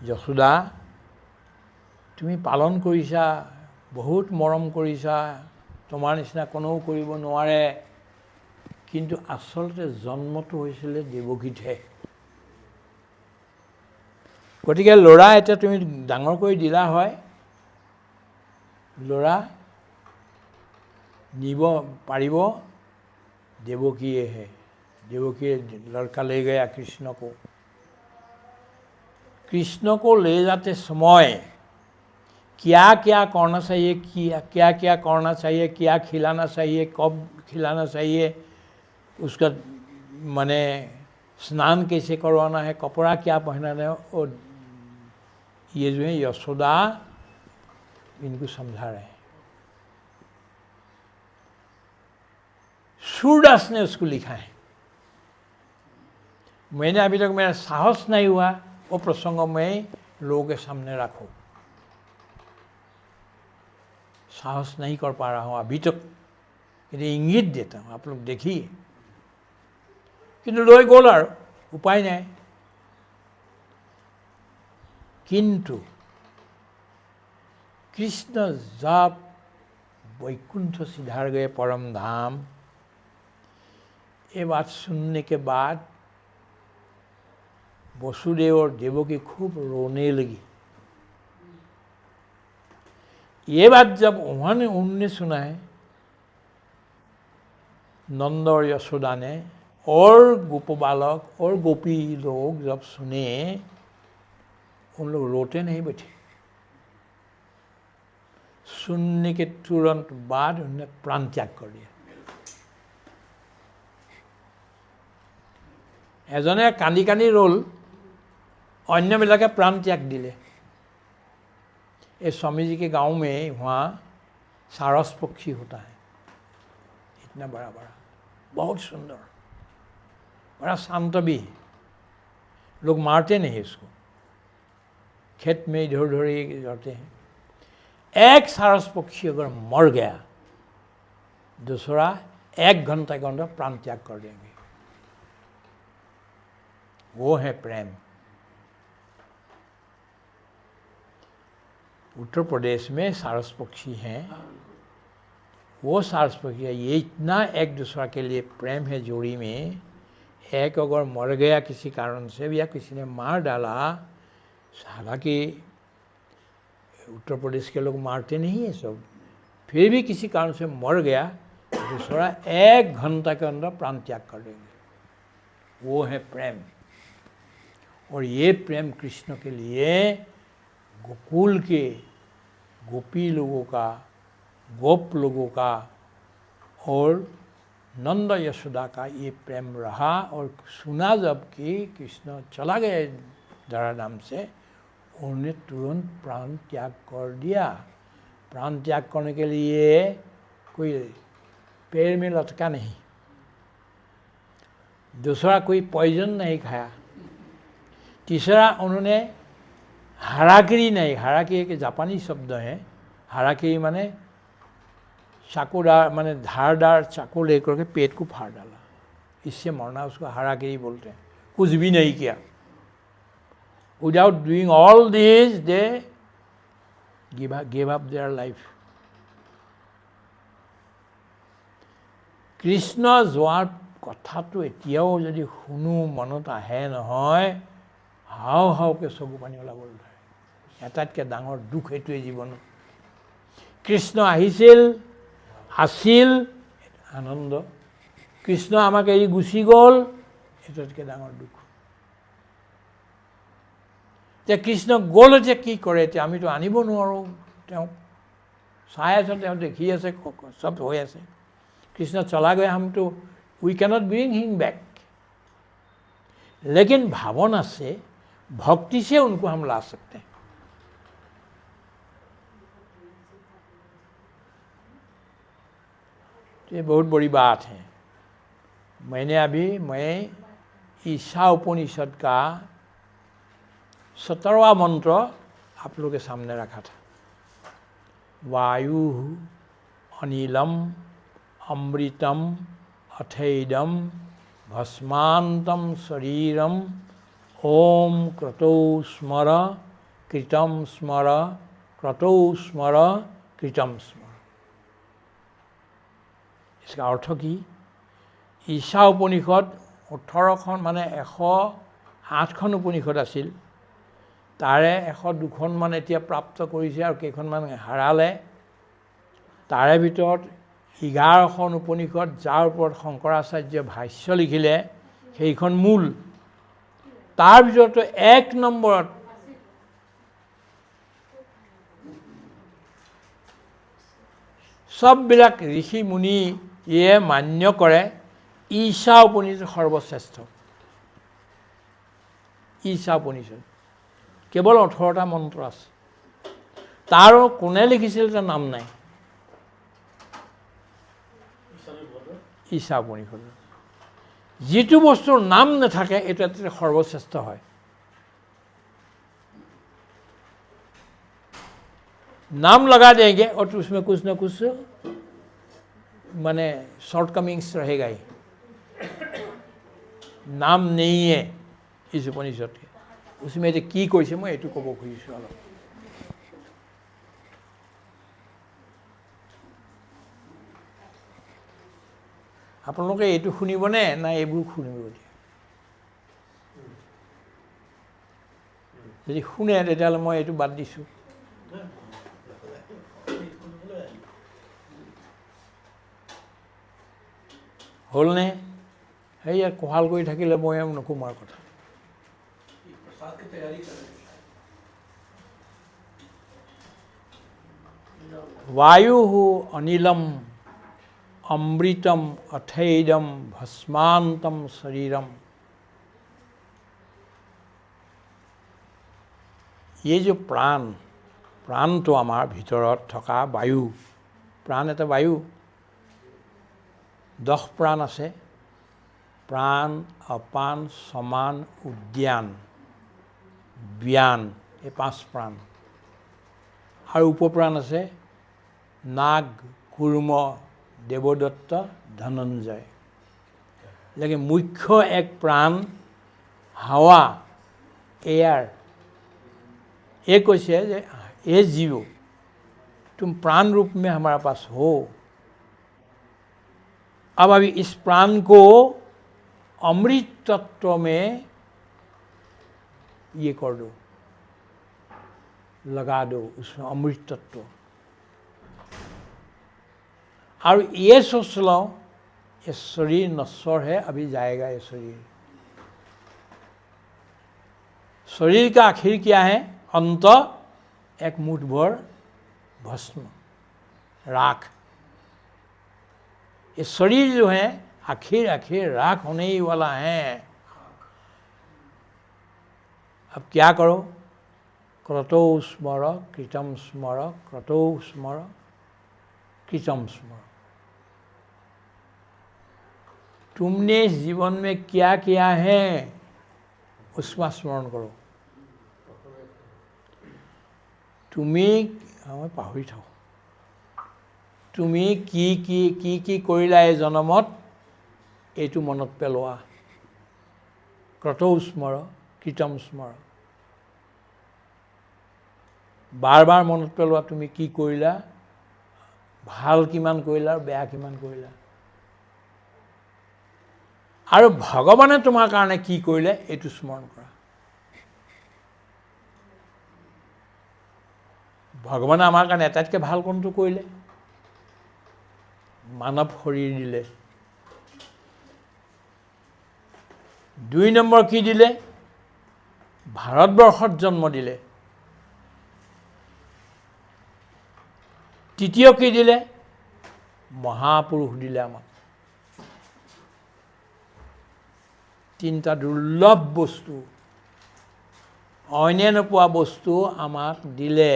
যশোদা তুমি পালন কৰিছা, বহুত মৰম কৰিছা, তোমাৰ নিচিনা কোনেও কৰিব নোৱাৰে, কিন্তু আচলতে জন্মটো হৈছিলে দেৱকীতহে। গতিকে ল'ৰা এতিয়া তুমি ডাঙৰ কৰি দিলা হয়, ল'ৰা নিব পাৰিব देवकीहे। देवकी लड़का ले गया कृष्ण को। कृष्ण को ले जाते समय क्या क्या करना चाहिए, क्या क्या करना चाहिए, क्या खिलाना चाहिए, कब खिलाना चाहिए, उसका माने स्नान कैसे करवाना है, कपड़ा क्या पहनाना है, और ये जो है यशोदा इनको समझा रहे हैं। सूरदास ने उसको लिखा है। मैंने अभी तक मेरा साहस नहीं हुआ वो प्रसंग में लोगों के सामने रखो, साहस नहीं कर पा रहा हूँ अभी तक, किन्तु इंगित देता हूँ, आप लोग देखिए। किन्तु লৈ গ'ল আৰু उपाय নাই। किन्तु कृष्ण जब वैकुंठ सिधार गए परम धाम, ये बात सुनने के बाद वसुदेव और देवकी खूब रोने लगी। ये बात जब उन्होंने सुना है, नंद और यशोदा ने, और गोप बालक और गोपी लोग जब सुने, उन लोग रोते नहीं बैठे। सुनने के तुरंत बाद उन्होंने प्राण त्याग कर दिया। एजने कांदी कांदी रोल, अन्य बिलाके प्राण त्याग दिले। इस स्वामी जी के गांव में वहाँ सारस पक्षी होता है, इतना बड़ा बड़ा, बहुत सुंदर, बड़ा शांत भी। लोग मारते नहीं इसको, खेत में इधर उधर ही जाते हैं। एक सारस पक्षी अगर मर गया, दूसरा 1 घंटा के अंदर प्राण त्याग कर देंगे। वो है प्रेम। उत्तर प्रदेश में सारस पक्षी हैं, वो सारस पक्षी है, ये इतना एक दूसरा के लिए प्रेम है जोड़ी में। एक अगर मर गया किसी कारण से या किसी ने मार डाला, हालांकि उत्तर प्रदेश के लोग मारते नहीं है सब, फिर भी किसी कारण से मर गया, दूसरा 1 घंटा के अंदर प्राण त्याग कर देंगे। वो है प्रेम। और ये प्रेम कृष्ण के लिए गोकुल के गोपी लोगों का, गोप लोगों का और नंद यशोदा का ये प्रेम रहा और सुना जब कि कृष्ण चला गया धरा धाम से, उन्होंने तुरंत प्राण त्याग कर दिया। प्राण त्याग करने के लिए कोई पैर में लटका नहीं, दूसरा कोई पॉइजन नहीं खाया, तीसरा उन्होंने हाराकिरी नहीं, हाराकिरी एक जापानी शब्द है, हाराकिरी माने चाकूदार माने धारदार चाकू लेकर के पेट को फाड़ डाला, इससे मरना उसको हाराकिरी बोलते हैं। कुछ भी नहीं किया। Without doing all this they give up their life. Krishna যোৱাৰ কথাটো এতিয়াও যদি শুনো মনত আহে নহয়, হাও হাওকে চকু পানী ওলাবলৈ ধৰে। এটাতকৈ ডাঙৰ দুখ এইটোৱে জীৱনত। কৃষ্ণ আহিছিল, আছিল, আনন্দ। কৃষ্ণ আমাক এৰি গুচি গ'ল, এটাতকৈ ডাঙৰ দুখ। এতিয়া কৃষ্ণ গ'ল, এতিয়া কি কৰে? এতিয়া আমিতো আনিব নোৱাৰোঁ তেওঁক। চাই আছোঁ, তেওঁ দেখি আছে, চব হৈ আছে। कृष्ण चला गया, हम तो we cannot bring him back, लेकिन भावना से, भक्ति से उनको हम ला सकते हैं। तो ये बहुत बड़ी बात है। मैं ईशा उपनिषद का 17वां मंत्र आप लोगों के सामने रखा था। वायु अनिलम अमृतम अथैदम भस्मांतम शरीरम ओम क्रतौ स्मर कृतम स्मर क्रतौ स्मर कृतम स्मर। इसका अर्थ की ईशा उपनिषद 18খন माने 108খন उपनिषद आसिल, तारे 102খন मान एतिया प्राप्त करिছে और केइखनमान हाराले। तारे ভিতৰত 11খন उपनिषद যাৰ ওপৰত শংকৰাচাৰ্য ভাষ্য লিখিলে সেইখন মূল। তাৰ ভিতৰতো 1 নম্বৰত সববিলাক ঋষি মুনি ইয়ে মান্য কৰে ঈশা উপনিষদ সৰ্বশ্ৰেষ্ঠ। ঈশা উপনিষদ কেৱল 18টা মন্ত্ৰ আছে, তাৰো কোনে লিখিছিল তাৰ নাম নাই। ঈশা উপনিষদ যিটো বস্তুৰ নাম নাথাকে এটা সৰ্বশ্ৰেষ্ঠ হয়। नाम लगा देंगे और तो उसमें कुछ ना कुछ माने शॉर्टकमिंग्स रहेगा ही। नाम नहीं है इस उपनिषद के, उसमें जो की कैसे मैं ये कब खुजिছোঁ अलग। আপোনালোকে এইটো শুনিবনে না এইবোৰ শুনিব? যদি শুনে তেতিয়াহ'লে মই এইটো বাদ দিছোঁ। হ'লনে? সেই ইয়াত কোহাল কৰি থাকিলে মই নকমাৰ কথা। वायु अनिलम अमृतम अथैदम भस्मांतम शरीरम। ये जो प्राण, प्राण तो आमार भितरत थका वायु, प्राण एटा वायु। 10 प्राण আছে, प्राण अपान समान उद्यान ब्यान, ये 5 प्राण। और उपप्राण আছে नाग कूर्म देवदत्त धनंजय। लेकिन मुख्य एक प्राण हवा एयर। ये कैसे ये जीव तुम प्राण रूप में हमारे पास हो। अब अभी इस प्राण को अमृत तत्व में ये कर दो, लगा दो उसमें अमृत तत्व। और ये सोच लो ये शरीर नश्वर है, अभी जाएगा ये शरीर। शरीर का आखिर क्या है? अंत एक मुठ भर भस्म राख। ये शरीर जो है आखिर आखिर राख होने ही वाला है। अब क्या करो? क्रतो स्मर कृतम स्मर, क्रतो स्मर कृतम स्मर। तुमने इस जीवन में क्या किया है उसका स्मरण करो। তুমি মই পাহৰি থাকোঁ। তুমি কি কি কি কি কৰিলা এই জনমত এইটো মনত পেলোৱা। ক্ৰতৌ স্মৰ কৃতম স্মৰ। বাৰ বাৰ মনত পেলোৱা তুমি কি কৰিলা, ভাল কিমান কৰিলা আৰু বেয়া কিমান কৰিলা, আৰু ভগৱানে তোমাৰ কাৰণে কি কৰিলে এইটো স্মৰণ কৰা। ভগৱানে আমাৰ কাৰণে আটাইতকৈ ভাল কোনটো কৰিলে? মানৱ শৰীৰ দিলে। 2 নম্বৰ কি দিলে? ভাৰতবৰ্ষত জন্ম দিলে। 3য় কি দিলে? মহাপুৰুষ দিলে আমাক। 3টা দুৰ্লভ বস্তু, অইনে নোপোৱা বস্তু আমাক দিলে।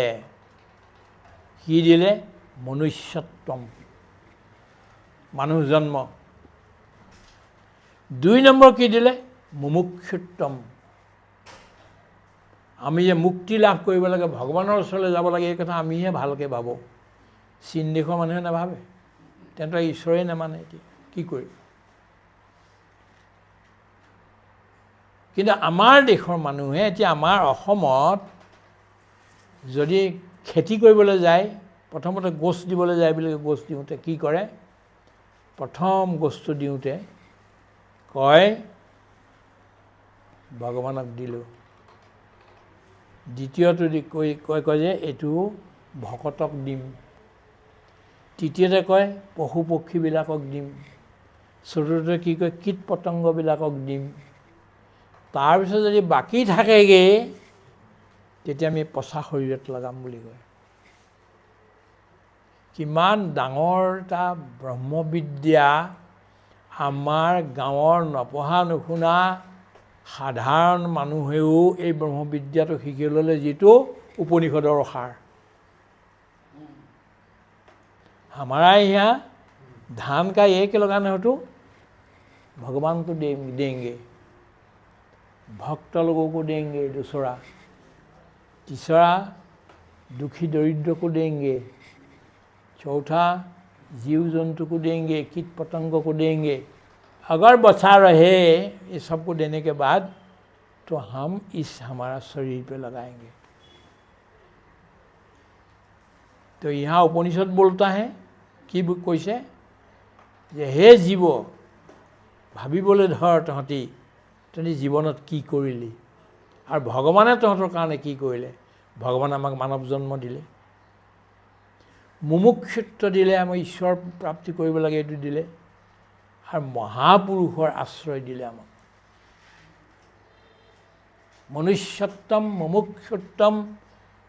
কি দিলে? মনুষ্যত্বম, মানুহ জন্ম। 2 নম্বৰ কি দিলে? মুমুক্ষুত্বম, আমি যে মুক্তি লাভ কৰিব লাগে, ভগৱানৰ ওচৰলৈ যাব লাগে, এই কথা আমিহে ভালকৈ ভাবোঁ। চীন দেশৰ মানুহে নাভাবে, তেহেঁতৰ ঈশ্বৰেই নামানে। এতিয়া কি কৰিম? কিন্তু আমাৰ দেশৰ মানুহে, এতিয়া আমাৰ অসমত যদি খেতি কৰিবলৈ যায়, প্ৰথমতে গছ দিবলৈ যায় বুলি গছ দিওঁতে কি কৰে? প্ৰথম গছটো দিওঁতে কয় ভগৱানক দিলোঁ। দ্বিতীয়টো কয় যে এইটো ভকতক দিম। তৃতীয়তে কয় পশু পক্ষীবিলাকক দিম। চতুৰ্থতে কি কয়? কীট পতংগবিলাকক দিম। তাৰপিছত যদি বাকী থাকেগৈ তেতিয়া আমি পচা শৰীৰত লগাম বুলি কয়। কিমান ডাঙৰ এটা ব্ৰহ্মবিদ্যা আমাৰ গাঁৱৰ নপঢ়া নুশুনা সাধাৰণ মানুহেও এই ব্ৰহ্মবিদ্যাটো শিকি ল'লে, যিটো উপনিষদৰ সাৰ। हमारा यहाँ धान का एक लगाना हो तो भगवान को देंगे, भक्त लोगों को देंगे, दूसरा तीसरा दुखी दरिद्र को देंगे, चौथा जीव जंतु को देंगे, कीट पतंग को देंगे। अगर बचा रहे ये सबको देने के बाद तो हम इस हमारा शरीर पे लगाएंगे। तो यहाँ उपनिषद बोलता है কি কৈছে যে হে জীৱ, ভাবিবলৈ ধৰ তহঁতি জীৱনত কি কৰিলি আৰু ভগৱানে তহঁতৰ কাৰণে কি কৰিলে। ভগৱানে আমাক মানৱ জন্ম দিলে, মুমুক্ষুত্ব দিলে, আমি ঈশ্বৰ প্ৰাপ্তি কৰিব লাগে এইটো দিলে, আৰু মহাপুৰুষৰ আশ্ৰয় দিলে আমাক। মনুষ্যত্বম মুমুক্ষুত্বম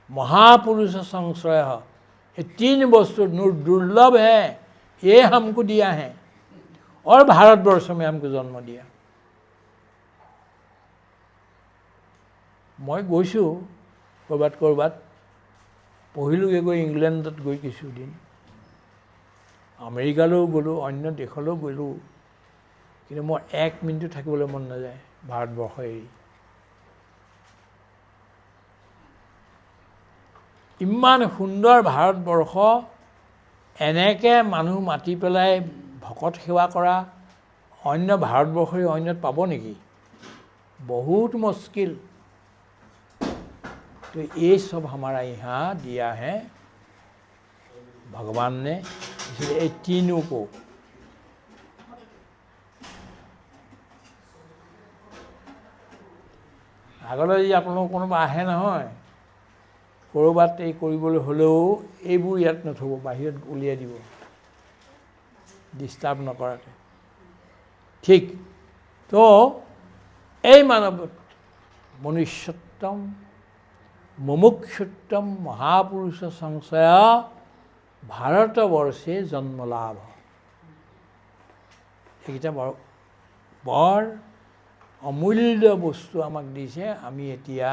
महापुरुष संश्रय। ये 3 वस्तु दुर्लभ है, ये हमको दिया है और भारतवर्ष में हमको जन्म दिया। मैं গৈছোঁ ক'ৰবাত পঢ়িলোঁগৈ, গৈ ইংলেণ্ডত গৈ কিছুদিন, আমেৰিকালৈও গ'লোঁ, অন্য দেশলৈও গ'লোঁ, কিন্তু মই 1 মিনিটো থাকিবলৈ মন নাযায় ভাৰতবৰ্ষ এৰি। ইমান সুন্দৰ ভাৰতবৰ্ষ, এনেকৈ মানুহ মাতি পেলাই ভকত সেৱা কৰা অন্য ভাৰতবৰ্ষৰ অন্যত পাব নেকি? बहुत मुश्किल। तो ये सब हमारा यहाँ दिया है भगवान ने, इसलिए 3 को আগলৈ যদি আপোনালোক কোনোবা আহে নহয়, ক'ৰবাত এই কৰিবলৈ হ'লেও এইবোৰ ইয়াত নথব, বাহিৰত উলিয়াই দিব, ডিষ্টাৰ্ব নকৰাকৈ। ঠিক তো এই মানৱ মনুষ্যত্বম মুমুক্ষুত্বম মহাপুৰুষ সংশয় ভাৰতবৰ্ষে জন্মলাভ। এইকেইটা বৰ অমূল্য বস্তু আমাক দিছে। আমি এতিয়া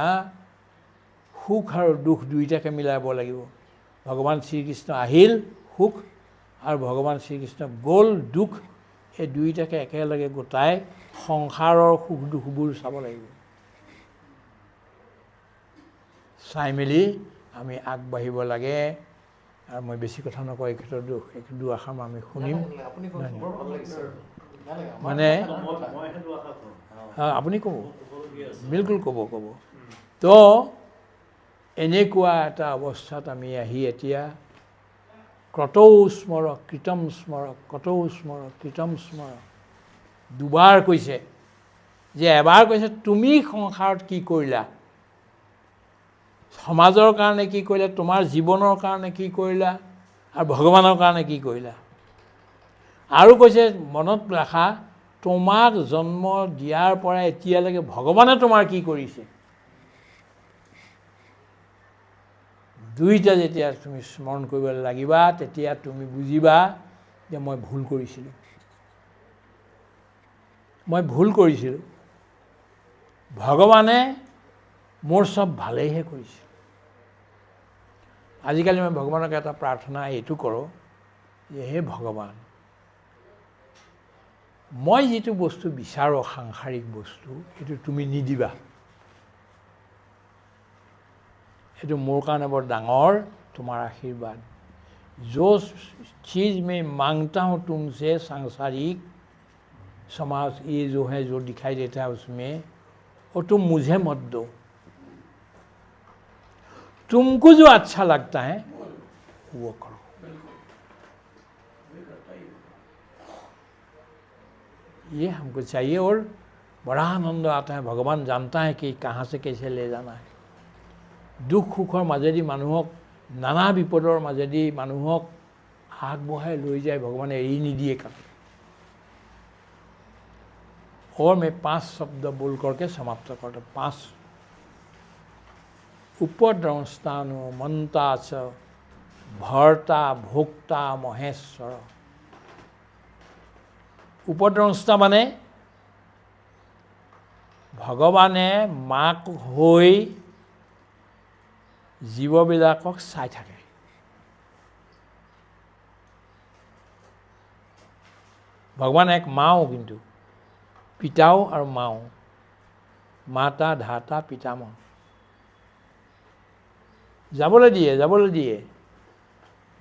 সুখ আৰু দুখ দুয়োটাকে মিলাব লাগিব। ভগৱান শ্ৰীকৃষ্ণ আহিল সুখ, আৰু ভগৱান শ্ৰীকৃষ্ণ গ'ল দুখ। এই দুয়োটাকে একেলগে গোটাই সংসাৰৰ সুখ দুখবোৰ চাব লাগিব। চাই মেলি আমি আগবাঢ়িব লাগে। আৰু মই বেছি কথা নকওঁ, এই ক্ষেত্ৰত দুআষাৰ আমি শুনিম। মানে আপুনি ক'ব, বিলকুল ক'ব। তো এনেকুৱা এটা অৱস্থাত আমি আহি এতিয়া ক্ৰতৌ স্মৰক কৃতম স্মৰক, ক্ৰতৌ স্মৰক কৃতম স্মৰক দুবাৰ কৈছে। যে এবাৰ কৈছে তুমি সংসাৰত কি কৰিলা, সমাজৰ কাৰণে কি কৰিলা, তোমাৰ জীৱনৰ কাৰণে কি কৰিলা, আৰু ভগৱানৰ কাৰণে কি কৰিলা। আৰু কৈছে মনত ৰাখা, তোমাক জন্ম দিয়াৰ পৰা এতিয়ালৈকে ভগৱানে তোমাৰ কি কৰিছে। দুইটা যেতিয়া তুমি স্মৰণ কৰিবলৈ লাগিবা, তেতিয়া তুমি বুজিবা যে মই ভুল কৰিছিলোঁ, ভগৱানে মোৰ চব ভালেইহে কৰিছিল। আজিকালি মই ভগৱানক এটা প্ৰাৰ্থনা এইটো কৰোঁ যে হে ভগৱান, মই যিটো বস্তু বিচাৰোঁ সাংসাৰিক বস্তু, সেইটো তুমি নিদিবা। সেইটো মোৰ কাৰণে বৰ ডাঙৰ তোমাৰ আশীৰ্বাদ। जो चीज़ में मांगता हूँ तुमसे सांसारिक समाज, ये जो है जो दिखाई देता है उसमें, वो तुम मुझे मत दो। तुमको जो अच्छा लगता है वो करो। ये हमको चाहिए और बड़ा आनंद आता है। भगवान जानता है कि कहाँ से कैसे ले जाना है। दुख सुखर মাজেদি মানুহক, নানা বিপদৰ মাজেদি মানুহক আগবঢ়াই লৈ যায় ভগৱানে, এৰি নিদিয়ে কাকো। और मैं 5 शब्द बोल करके समाप्त करता हूँ। 5 उपद्रंष्टानु मंता च भर्ता भोक्ता महेश्वर। उपद्रंष्टा মানে ভগৱানে মাক হৈ জীৱবিলাকক চাই থাকে। ভগৱান এক মাও, কিন্তু পিতাও আৰু মাও, মাতা ধাতা পিতামহ। যাবলৈ দিয়ে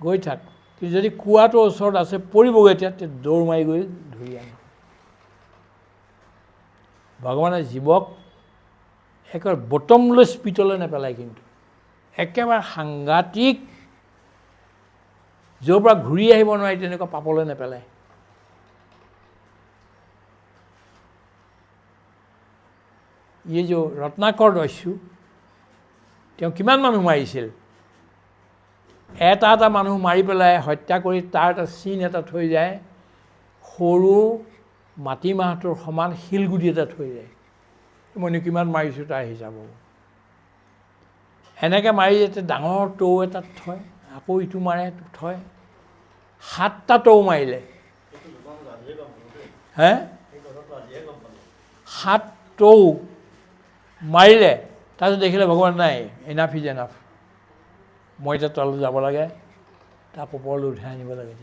গৈ থাক, কিন্তু যদি কুৱাটো ওচৰত আছে পৰিবগৈ, তেতিয়া দৌৰ মাৰি গৈ ধৰি আনে। ভগৱানে জীৱক একেবাৰে বটমলেছ পিটলৈ নেপেলায়, কিন্তু একেবাৰে সাংঘাতিক, য'ৰ পৰা ঘূৰি আহিব নোৱাৰি তেনেকুৱা পাপলৈ নেপেলায়। এই যে ৰত্নাকৰ দস্যু, তেওঁ কিমান মানুহ মাৰিছিল। এটা মানুহ মাৰি পেলাই হত্যা কৰি তাৰ এটা চিন এটা থৈ যায়, সৰু মাটিমাহটোৰ সমান শিলগুটি এটা থৈ যায়। মইনো কিমান মাৰিছোঁ তাৰ হিচাপ হ'ব। এনেকৈ মাৰি যাতে ডাঙৰ টৌ এটাত থয়, আকৌ ইটো মাৰে থয়। 7টা টৌ মাৰিলে। 7 টৌ মাৰিলে। তাৰপিছত দেখিলে ভগৱান নাই, এনাফ ইজ এনাফ, মই এতিয়া তললৈ যাব লাগে, তাক ওপৰলৈ উঠাই আনিব লাগে।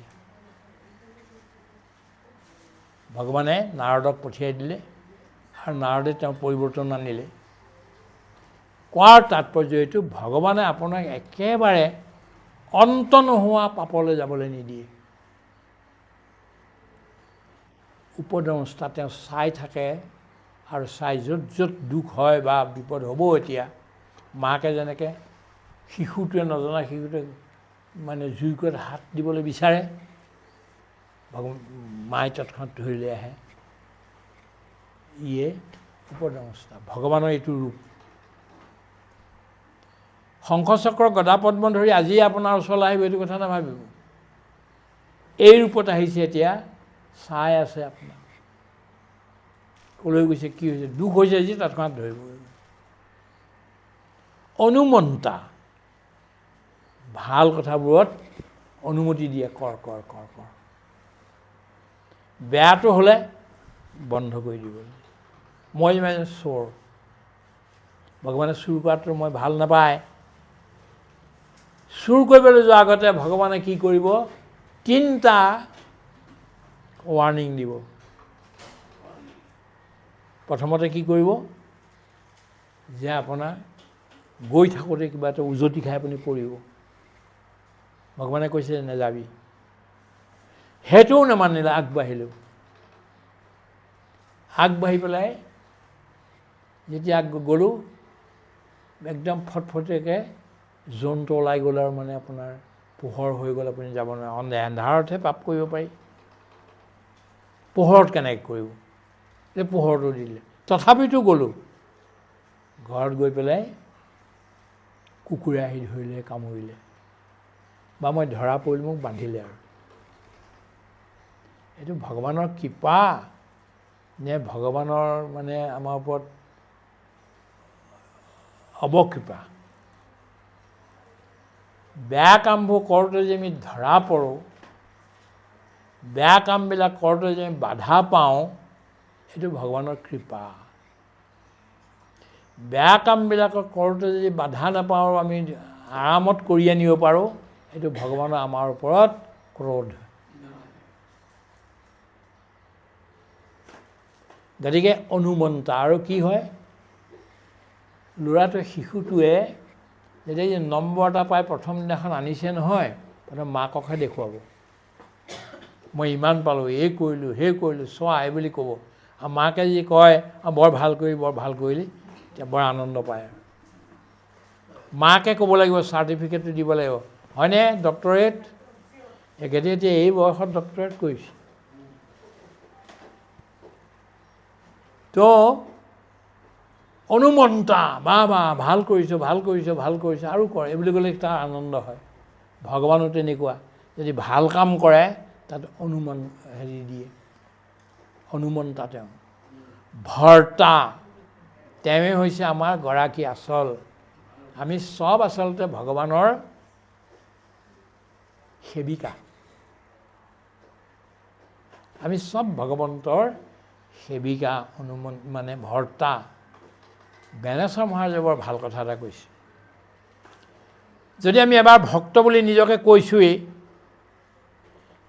ভগৱানে নাৰদক পঠিয়াই দিলে, আৰু নাৰদে তেওঁ পৰিৱৰ্তন আনিলে। কোৱাৰ তাৎপৰ্য এইটো, ভগৱানে আপোনাক একেবাৰে অন্ত নোহোৱা পাপলৈ যাবলৈ নিদিয়ে। উপদ্ৰংষ্টা তেওঁ চাই থাকে, আৰু চাই য'ত দুখ হয় বা বিপদ হ'ব, এতিয়া মাকে যেনেকৈ শিশুটোৱে, নজনা শিশুটোৱে মানে জুইকুৰাত হাত দিবলৈ বিচাৰে, মায়ে তৎক্ষণাত ধৰি লৈ আহে। ইয়ে উপদ্ৰংষ্টা, ভগৱানৰ এইটো ৰূপ। শংখচক্ৰ গদা পদ্ম ধৰি আজি আপোনাৰ ওচৰলৈ আহিব, এইটো কথা নাভাবিব। এই ৰূপত আহিছে, এতিয়া চাই আছে আপোনাক। ক'লৈ গৈছে, কি হৈছে, দুখ হৈছে যে তৎক্ষণাত ধৰিব। অনুমন্তা, ভাল কথাবোৰত অনুমতি দিয়ে, কৰ কৰ কৰ কৰ। বেয়াটো হ'লে বন্ধ কৰি দিব। মই মানে চোৰ, ভগৱানে চুৰ কৰাটো মই ভাল নাপায়। চুৰ কৰিবলৈ যোৱাৰ আগতে ভগৱানে কি কৰিব, 3টা ৱাৰ্ণিং দিব। প্ৰথমতে কি কৰিব, যে আপোনাৰ গৈ থাকোঁতে কিবা এটা উজতি খাই আপুনি পৰিব, ভগৱানে কৈছে নেযাবি। সেইটোও নামানিলে, আগবাঢ়িলোঁ। আগবাঢ়ি পেলাই যেতিয়া গ'লোঁ, একদম ফটফটীয়াকৈ জোনটো ওলাই গ'ল আৰু মানে আপোনাৰ পোহৰ হৈ গ'ল, আপুনি যাব নোৱাৰে। এন্ধাৰতহে পাপ কৰিব পাৰি, পোহৰত কেনেকৈ কৰিব? এই পোহৰটো দিলে। তথাপিতো গ'লোঁ, ঘৰত গৈ পেলাই কুকুৰে আহি ধৰিলে, কামুৰিলে, বা মই ধৰা পৰিলোঁ, মোক বান্ধিলে। আৰু এইটো ভগৱানৰ কৃপা নে ভগৱানৰ মানে আমাৰ ওপৰত অৱকৃপা? বেয়া কামবোৰ কৰোঁতে যে আমি ধৰা পৰোঁ, বেয়া কামবিলাক কৰোঁতে যে আমি বাধা পাওঁ, এইটো ভগৱানৰ কৃপা। বেয়া কামবিলাকক কৰোঁতে যদি বাধা নাপাওঁ, আমি আৰামত কৰি আনিব পাৰোঁ, এইটো ভগৱানৰ আমাৰ ওপৰত ক্ৰোধ। গতিকে অনুমন্তা। আৰু কি হয়, ল'ৰাটোৱে, শিশুটোৱে যেতিয়া নম্বৰ এটা পাই প্ৰথম দিনাখন আনিছে নহয়, প্ৰথম মাককহে দেখুৱাব। মই ইমান পালোঁ, এই কৰিলোঁ, সেই কৰিলোঁ, চোৱা, এই বুলি ক'ব। আৰু মাকে যি কয়, বৰ ভাল কৰিলি, বৰ ভাল কৰিলি, তেতিয়া বৰ আনন্দ পায়। মাকে ক'ব লাগিব, চাৰ্টিফিকেটটো দিব লাগিব, হয়নে ডক্টৰেট? এখেতে এতিয়া এই বয়সত ডক্টৰেট কৰিছে। তো অনুমন্তা, বা ভাল কৰিছ, ভাল কৰিছ, ভাল কৰিছ, আৰু কৰ, এই বুলি ক'লে তাৰ আনন্দ হয়। ভগৱানো তেনেকুৱা, যদি ভাল কাম কৰে তাত দিয়ে, অনুমন্তা তেওঁ। ভৰ্তা, তেওঁৱে হৈছে আমাৰ গৰাকী আচল। আমি চব আচলতে ভগৱানৰ সেৱিকা, আমি চব ভগৱন্তৰ সেৱিকা। মানে ভৰ্তা। বেণেশ্বৰ মহাৰাজে বৰ ভাল কথা এটা কৈছে। যদি আমি এবাৰ ভক্ত বুলি নিজকে কৈছোঁৱেই,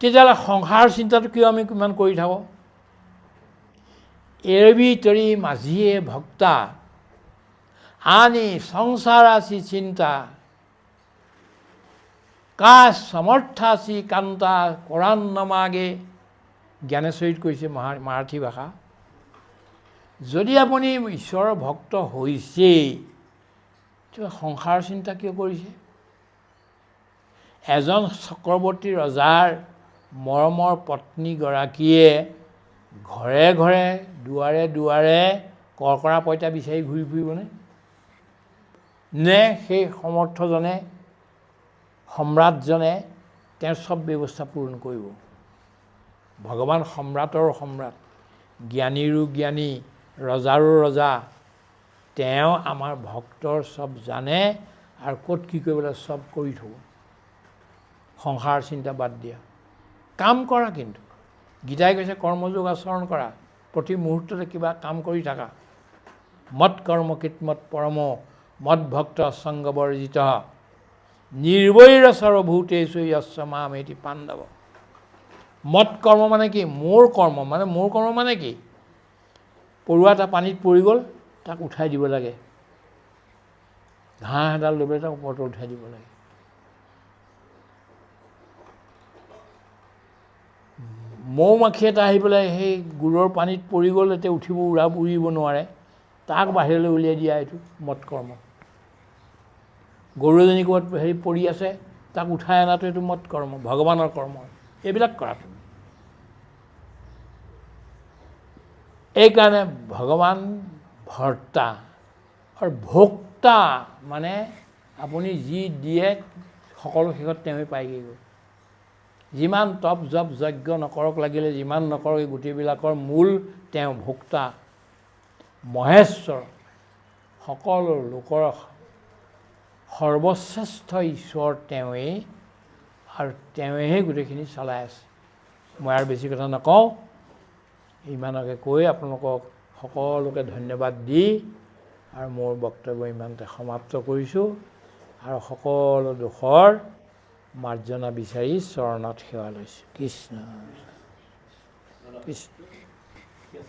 তেতিয়াহ'লে সংসাৰ চিন্তাটো কিয় আমি কিমান কৰি থাকোঁ? এৰবি তৰি মাঝিয়ে ভক্তা, আনি সংসাৰাচি চিন্তা, কা সমർത്থাচি কান্তা, কৰাণ নমাগে। জ্ঞানেশ্বৰীত কৈছে, মাৰাঠী ভাষা। যদি আপুনি ঈশ্বৰৰ ভক্ত হৈছেই, তেতিয়া সংসাৰ চিন্তা কিয় কৰিছে? এজন চক্ৰৱৰ্তী ৰজাৰ মৰমৰ পত্নীগৰাকীয়ে ঘৰে ঘৰে, দুৱাৰে দুৱাৰে কৰকৰা পইতা বিচাৰি ঘূৰি ফুৰিবনে? নে সেই সমৰ্থজনে, সম্ৰাটজনে তেওঁৰ চব ব্যৱস্থা পূৰণ কৰিব? ভগৱান সম্ৰাটৰো সম্ৰাট, জ্ঞানীৰো জ্ঞানী, ৰজাৰো ৰজা। তেওঁ আমাৰ ভক্তৰ চব জানে, আৰু ক'ত কি কৰিব লাগে চব কৰি থ'ব। সংসাৰ চিন্তা বাদ দিয়া, কাম কৰা। কিন্তু গীতাই কৈছে কৰ্মযোগ আচৰণ কৰা, প্ৰতি মুহূৰ্ততে কিবা কাম কৰি থাকা। মৎ কৰ্ম কৃতমৎ পৰম, মদ ভক্ত সংগবৰ্জিত, নিৰ্বৈৰ সৰ্বভূতেষু য়স্য মামেতি পাণ্ডৱ। মৎ কৰ্ম মানে কি? মোৰ কৰ্ম। মানে মোৰ কৰ্ম মানে কি? পৰুৱা এটা পানীত পৰি গ'ল, তাক উঠাই দিব লাগে। ঘাঁহ এডাল লৈ পেলাই তাক ওপৰতে উঠাই দিব লাগে। মৌ মাখি এটা আহি পেলাই সেই গুৰৰ পানীত পৰি গ'ল, এতিয়া উৰিব নোৱাৰে, তাক বাহিৰলৈ উলিয়াই দিয়া, এইটো মৎ কৰ্ম। গৰু এজনী ক'ৰবাত পৰি আছে, তাক উঠাই অনাটো এইটো মৎ কৰ্ম, ভগৱানৰ কৰ্ম। এইবিলাক কৰাটো। এইকাৰণে ভগৱান ভৰ্তা আৰু ভোক্তা, মানে আপুনি যি দিয়ে সকলো শেষত তেওঁৱে পায়গৈ। যিমান তপ জপ যজ্ঞ নকৰক লাগিলে, যিমান নকৰক, এই গোটেইবিলাকৰ মূল তেওঁ ভোক্তা, মহেশ্বৰ, সকলো লোকৰ সৰ্বশ্ৰেষ্ঠ ঈশ্বৰ তেওঁৱেই, আৰু তেওঁৱেহে গোটেইখিনি চলাই আছে। মই আৰু বেছি কথা নকওঁ, ইমানকে কৈ আপোনালোকক সকলোকে ধন্যবাদ দি আৰু মোৰ বক্তব্য ইমানতে সমাপ্ত কৰিছোঁ আৰু সকলো দোষৰ মাৰ্জনা বিচাৰি চৰণত সেৱা লৈছোঁ। কৃষ্ণ কৃষ্ণ।